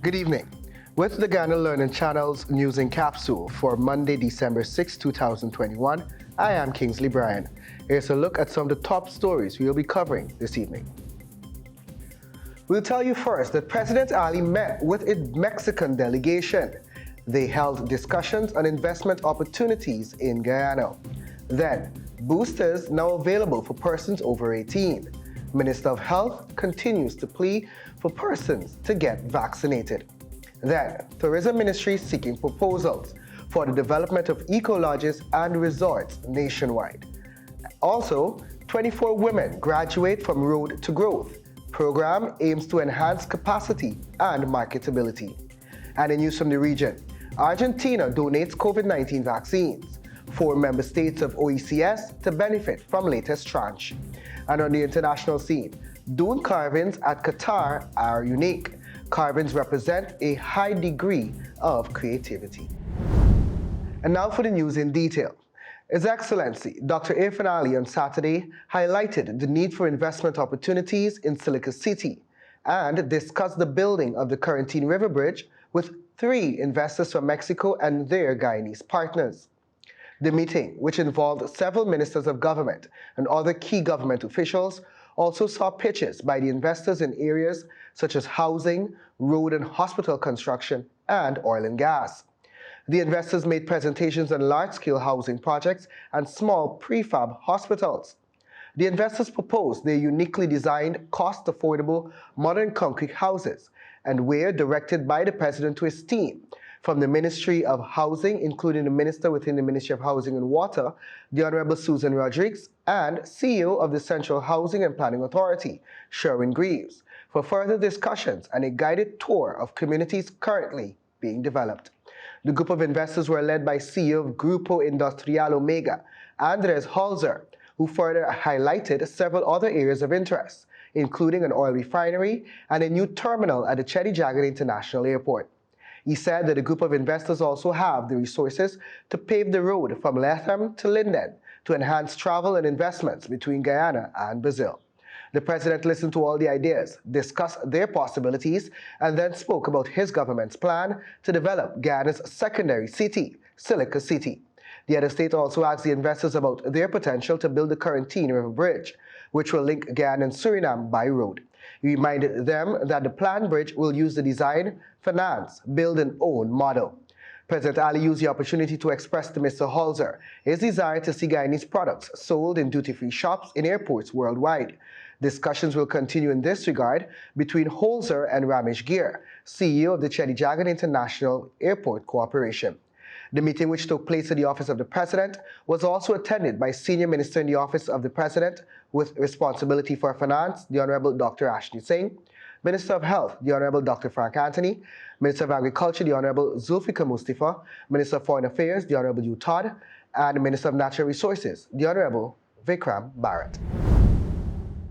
Good evening. With the Ghana Learning Channel's News in Capsule for Monday, December 6, 2021, I am Kingsley Bryan. Here's a look at some of the top stories we will be covering this evening. We'll tell you first that President Ali met with a Mexican delegation. They held discussions on investment opportunities in Guyana. Then, boosters now available for persons over 18. Minister of Health continues to plea for persons to get vaccinated. Then, Tourism Ministry seeking proposals for the development of eco-lodges and resorts nationwide. Also, 24 women graduate from Road to Growth. Program aims to enhance capacity and marketability. And in news from the region, Argentina donates COVID-19 vaccines. 4 member states of OECS to benefit from latest tranche. And on the international scene, dune carvings at Qatar are unique. Carvings represent a high degree of creativity. And now for the news in detail. His Excellency Dr. Irfaan Ali on Saturday highlighted the need for investment opportunities in Silica City and discussed the building of the Corentyne River Bridge with 3 investors from Mexico and their Guyanese partners. The meeting, which involved several ministers of government and other key government officials, also saw pitches by the investors in areas such as housing, road and hospital construction, and oil and gas. The investors made presentations on large-scale housing projects and small prefab hospitals. The investors proposed their uniquely designed, cost-affordable, modern concrete houses and were directed by the President to his team from the Ministry of Housing, including the Minister within the Ministry of Housing and Water, the Honorable Susan Rodrigues, and CEO of the Central Housing and Planning Authority, Sherwin Greaves, for further discussions and a guided tour of communities currently being developed. The group of investors were led by CEO of Grupo Industrial Omega, Andres Holzer, who further highlighted several other areas of interest, including an oil refinery and a new terminal at the Cheddi Jagan International Airport. He said that a group of investors also have the resources to pave the road from Lethem to Linden to enhance travel and investments between Guyana and Brazil. The President listened to all the ideas, discussed their possibilities, and then spoke about his government's plan to develop Guyana's secondary city, Silica City. The head of state also asked the investors about their potential to build the Corentyne River Bridge, which will link Guyana and Suriname by road. He reminded them that the planned bridge will use the design, finance, build and own model. President Ali used the opportunity to express to Mr. Holzer his desire to see Guyanese products sold in duty-free shops in airports worldwide. Discussions will continue in this regard between Holzer and Ramesh Gir, CEO of the Cheddi Jagan International Airport Corporation. The meeting, which took place in the office of the President, was also attended by Senior Minister in the Office of the President with responsibility for finance, the Honorable Dr. Ashni Singh, Minister of Health, the Honorable Dr. Frank Anthony, Minister of Agriculture, the Honorable Zulfikar Mustafa, Minister of Foreign Affairs, the Honorable Hugh Todd, and Minister of Natural Resources, the Honorable Vikram Bharat.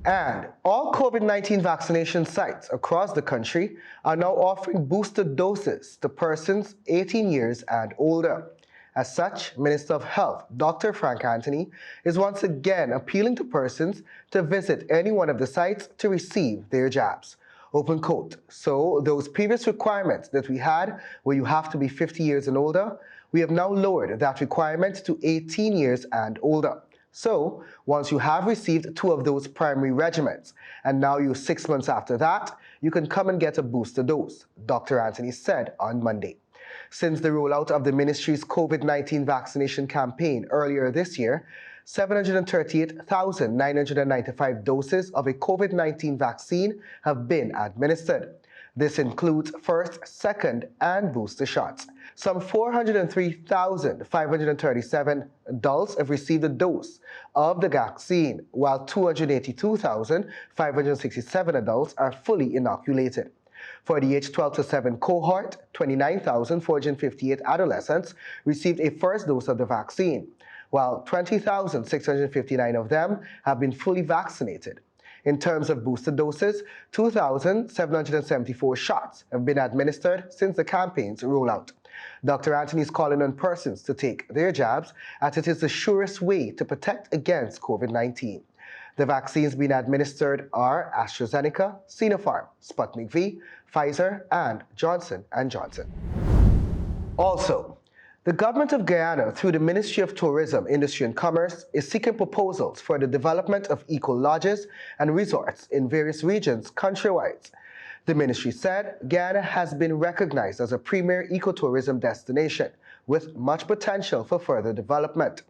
And all COVID-19 vaccination sites across the country are now offering booster doses to persons 18 years and older. As such, Minister of Health, Dr. Frank Anthony, is once again appealing to persons to visit any one of the sites to receive their jabs. Open quote. So those previous requirements that we had, where you have to be 50 years and older, we have now lowered that requirement to 18 years and older. So, once you have received 2 of those primary regimens, and now you're 6 months after that, you can come and get a booster dose, Dr. Anthony said on Monday. Since the rollout of the ministry's COVID-19 vaccination campaign earlier this year, 738,995 doses of a COVID-19 vaccine have been administered. This includes first, second, and booster shots. Some 403,537 adults have received a dose of the vaccine, while 282,567 adults are fully inoculated. For the age 12 to 7 cohort, 29,458 adolescents received a first dose of the vaccine, while 20,659 of them have been fully vaccinated. In terms of booster doses, 2,774 shots have been administered since the campaign's rollout. Dr. Anthony is calling on persons to take their jabs as it is the surest way to protect against COVID-19. The vaccines being administered are AstraZeneca, Sinopharm, Sputnik V, Pfizer, and Johnson & Johnson. Also, the government of Guyana, through the Ministry of Tourism, Industry and Commerce, is seeking proposals for the development of eco-lodges and resorts in various regions countrywide. The ministry said Guyana has been recognized as a premier ecotourism destination with much potential for further development.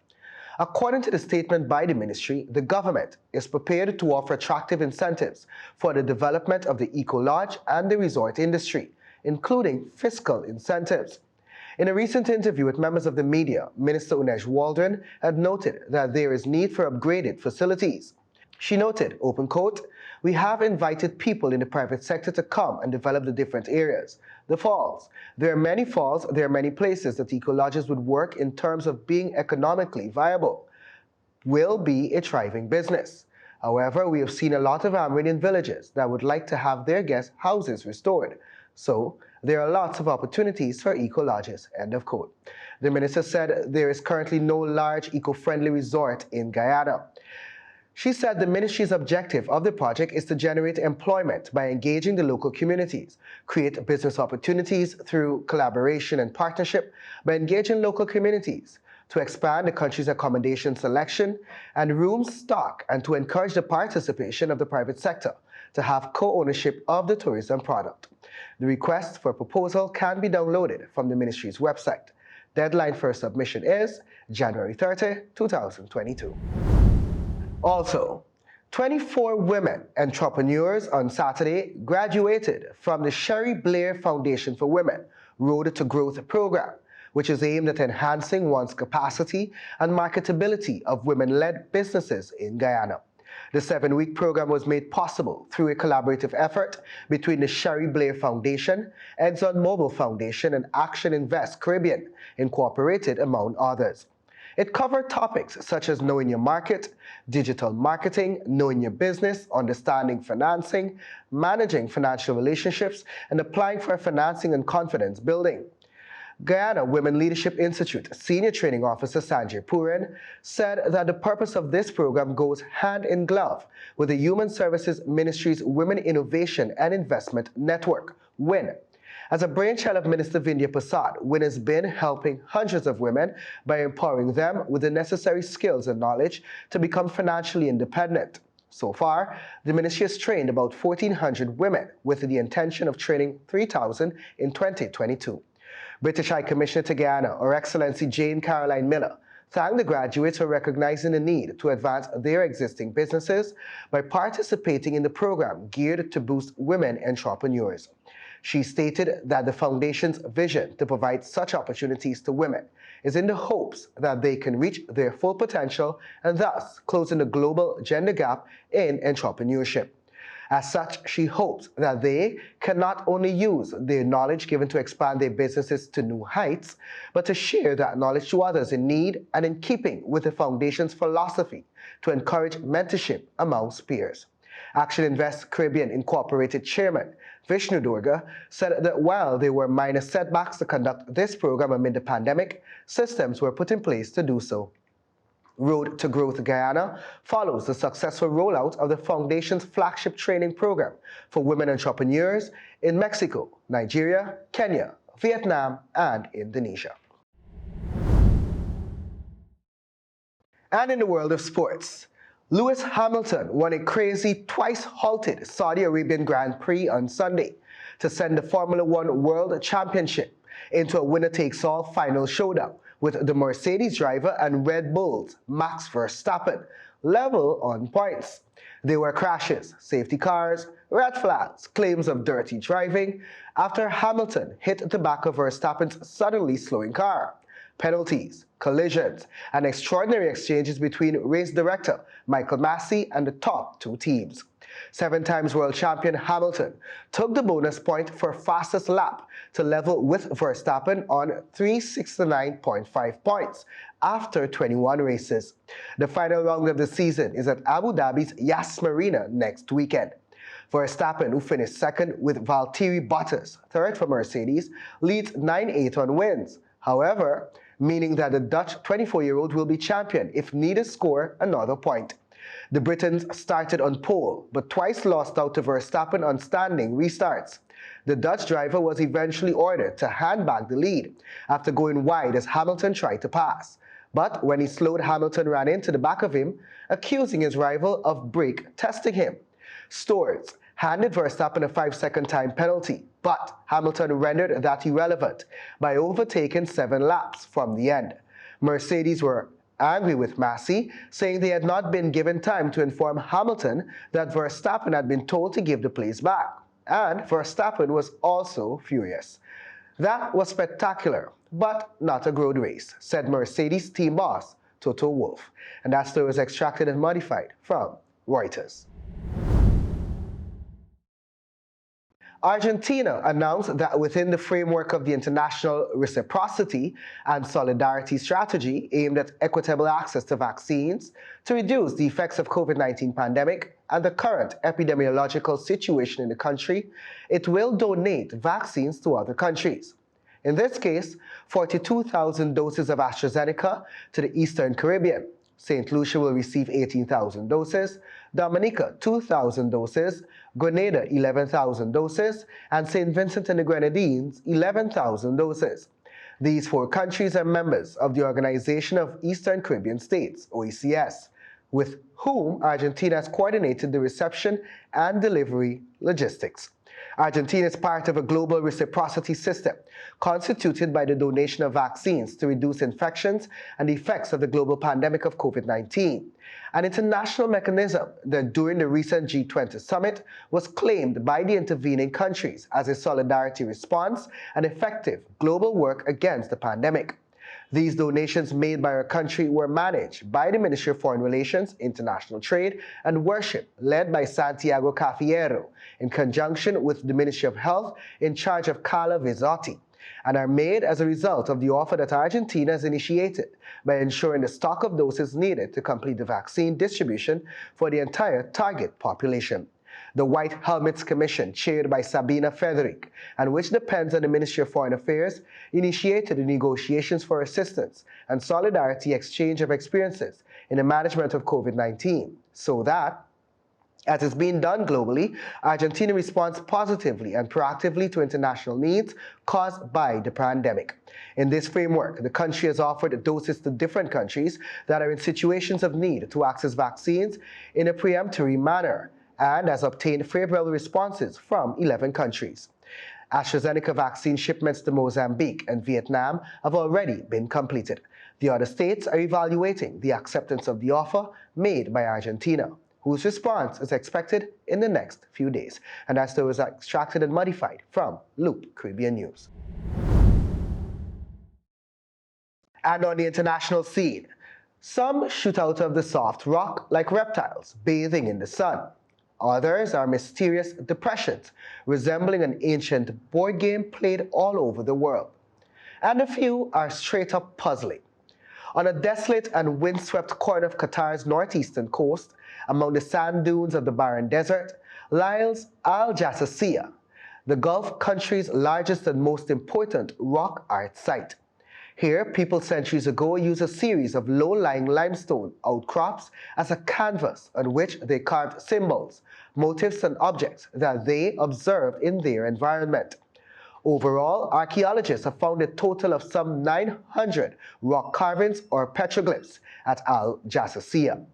According to the statement by the ministry, the government is prepared to offer attractive incentives for the development of the eco-lodge and the resort industry, including fiscal incentives. In a recent interview with members of the media, Minister Unej Waldron had noted that there is need for upgraded facilities. She noted, open quote, "We have invited people in the private sector to come and develop the different areas. The falls. There are many falls, there are many places that eco-lodges would work in terms of being economically viable. Will be a thriving business. However, we have seen a lot of Amerindian villages that would like to have their guest houses restored. So, there are lots of opportunities for eco-lodges," end of quote. The minister said there is currently no large eco-friendly resort in Guyana. She said the ministry's objective of the project is to generate employment by engaging the local communities, create business opportunities through collaboration and partnership by engaging local communities, to expand the country's accommodation selection and room stock, and to encourage the participation of the private sector to have co-ownership of the tourism product. The request for proposal can be downloaded from the ministry's website. Deadline for submission is January 30, 2022. Also, 24 women entrepreneurs on Saturday graduated from the Sherry Blair Foundation for Women Road to Growth program, which is aimed at enhancing one's capacity and marketability of women-led businesses in Guyana. The 7-week program was made possible through a collaborative effort between the Sherry Blair Foundation, ExxonMobil Foundation, and Action Invest Caribbean, Incorporated, among others. It covered topics such as knowing your market, digital marketing, knowing your business, understanding financing, managing financial relationships, and applying for financing and confidence building. Guyana Women Leadership Institute Senior Training Officer Sanjay Puran said that the purpose of this program goes hand in glove with the Human Services Ministry's Women Innovation and Investment Network, WIN. As a brainchild of Minister Vindhya Prasad, WIN has been helping hundreds of women by empowering them with the necessary skills and knowledge to become financially independent. So far, the ministry has trained about 1,400 women with the intention of training 3,000 in 2022. British High Commissioner to Guyana, Her Excellency Jane Caroline Miller, thanked the graduates for recognizing the need to advance their existing businesses by participating in the program geared to boost women entrepreneurs. She stated that the Foundation's vision to provide such opportunities to women is in the hopes that they can reach their full potential and thus closing the global gender gap in entrepreneurship. As such, she hopes that they can not only use their knowledge given to expand their businesses to new heights, but to share that knowledge to others in need and in keeping with the Foundation's philosophy to encourage mentorship amongst peers. Action Invest Caribbean Incorporated Chairman Vishnu Durga said that while there were minor setbacks to conduct this program amid the pandemic, systems were put in place to do so. Road to Growth Guyana follows the successful rollout of the Foundation's flagship training program for women entrepreneurs in Mexico, Nigeria, Kenya, Vietnam, and Indonesia. And in the world of sports, Lewis Hamilton won a crazy twice-halted Saudi Arabian Grand Prix on Sunday to send the Formula One World Championship into a winner-takes-all final showdown with the Mercedes driver and Red Bull's Max Verstappen level on points. There were crashes, safety cars, red flags, claims of dirty driving after Hamilton hit the back of Verstappen's suddenly slowing car. Penalties, collisions, and extraordinary exchanges between race director Michael Massey and the top two teams. 7 times world champion Hamilton took the bonus point for fastest lap to level with Verstappen on 369.5 points after 21 races. The final round of the season is at Abu Dhabi's Yas Marina next weekend. Verstappen, who finished second with Valtteri Bottas, third for Mercedes, leads 9-8 on wins. However, meaning that the Dutch 24-year-old will be champion if needed score another point. The Britons started on pole, but twice lost out to Verstappen on standing restarts. The Dutch driver was eventually ordered to hand back the lead after going wide as Hamilton tried to pass. But when he slowed, Hamilton ran into the back of him, accusing his rival of brake testing him. Stewards handed Verstappen a 5-second time penalty, but Hamilton rendered that irrelevant by overtaking 7 laps from the end. Mercedes were angry with Massey, saying they had not been given time to inform Hamilton that Verstappen had been told to give the place back. And Verstappen was also furious. That was spectacular, but not a road race, said Mercedes team boss Toto Wolff. And that story was extracted and modified from Reuters. Argentina announced that within the framework of the international reciprocity and solidarity strategy aimed at equitable access to vaccines to reduce the effects of COVID-19 pandemic and the current epidemiological situation in the country, it will donate vaccines to other countries. In this case, 42,000 doses of AstraZeneca to the Eastern Caribbean. St. Lucia will receive 18,000 doses, Dominica 2,000 doses, Grenada 11,000 doses, and St. Vincent and the Grenadines 11,000 doses. These 4 countries are members of the Organization of Eastern Caribbean States, OECS, with whom Argentina has coordinated the reception and delivery logistics. Argentina is part of a global reciprocity system constituted by the donation of vaccines to reduce infections and the effects of the global pandemic of COVID-19, an international mechanism that during the recent G20 summit was claimed by the intervening countries as a solidarity response and effective global work against the pandemic. These donations made by our country were managed by the Ministry of Foreign Relations, International Trade, and Worship, led by Santiago Cafiero, in conjunction with the Ministry of Health in charge of Carla Vizzotti, and are made as a result of the offer that Argentina has initiated by ensuring the stock of doses needed to complete the vaccine distribution for the entire target population. The White Helmets Commission, chaired by Sabina Frederick, and which depends on the Ministry of Foreign Affairs, initiated the negotiations for assistance and solidarity exchange of experiences in the management of COVID-19, so that, as is being done globally, Argentina responds positively and proactively to international needs caused by the pandemic. In this framework, the country has offered doses to different countries that are in situations of need to access vaccines in a preemptory manner, and has obtained favorable responses from 11 countries. AstraZeneca vaccine shipments to Mozambique and Vietnam have already been completed. The other states are evaluating the acceptance of the offer made by Argentina, whose response is expected in the next few days. And that story was extracted and modified from Loop Caribbean News. And on the international scene, some shoot out of the soft rock like reptiles bathing in the sun. Others are mysterious depressions, resembling an ancient board game played all over the world. And a few are straight up puzzling. On a desolate and windswept corner of Qatar's northeastern coast, among the sand dunes of the barren desert, lies Al Jassasiyah, the Gulf country's largest and most important rock art site. Here, people centuries ago used a series of low-lying limestone outcrops as a canvas on which they carved symbols, motifs, and objects that they observed in their environment. Overall, archaeologists have found a total of some 900 rock carvings or petroglyphs at Al Jassasiyah.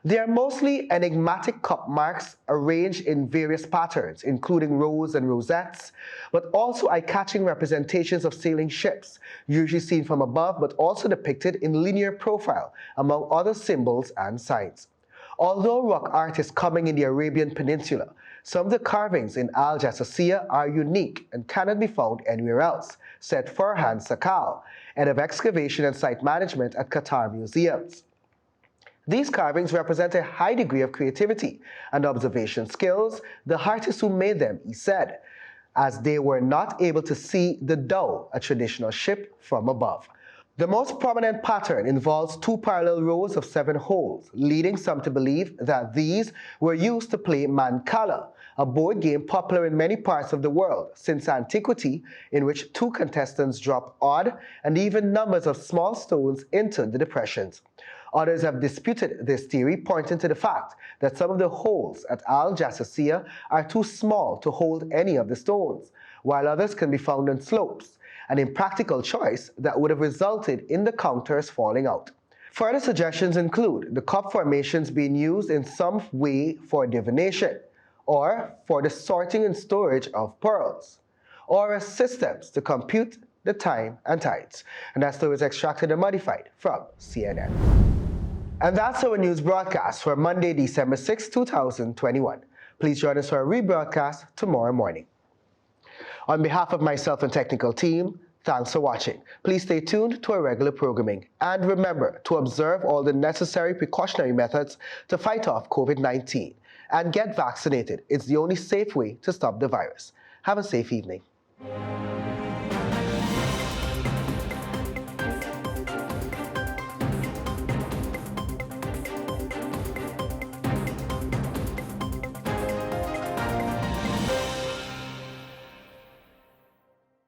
They are mostly enigmatic cup marks arranged in various patterns, including rows and rosettes, but also eye-catching representations of sailing ships, usually seen from above but also depicted in linear profile, among other symbols and signs. Although rock art is common in the Arabian Peninsula, some of the carvings in Al Jassasiyah are unique and cannot be found anywhere else, said Farhan Sakal, head of excavation and site management at Qatar Museums. These carvings represent a high degree of creativity and observation skills, the artists who made them, he said, as they were not able to see the dhow, a traditional ship, from above. The most prominent pattern involves 2 parallel rows of 7 holes, leading some to believe that these were used to play Mancala, a board game popular in many parts of the world since antiquity, in which 2 contestants drop odd and even numbers of small stones into the depressions. Others have disputed this theory, pointing to the fact that some of the holes at Al Jassasiyah are too small to hold any of the stones, while others can be found on slopes, an impractical choice that would have resulted in the counters falling out. Further suggestions include the cup formations being used in some way for divination, or for the sorting and storage of pearls, or as systems to compute the time and tides. And that story was extracted and modified from CNN. And that's our news broadcast for Monday, December 6, 2021. Please join us for a rebroadcast tomorrow morning. On behalf of myself and technical team, thanks for watching. Please stay tuned to our regular programming. And remember to observe all the necessary precautionary methods to fight off COVID-19. And get vaccinated. It's the only safe way to stop the virus. Have a safe evening.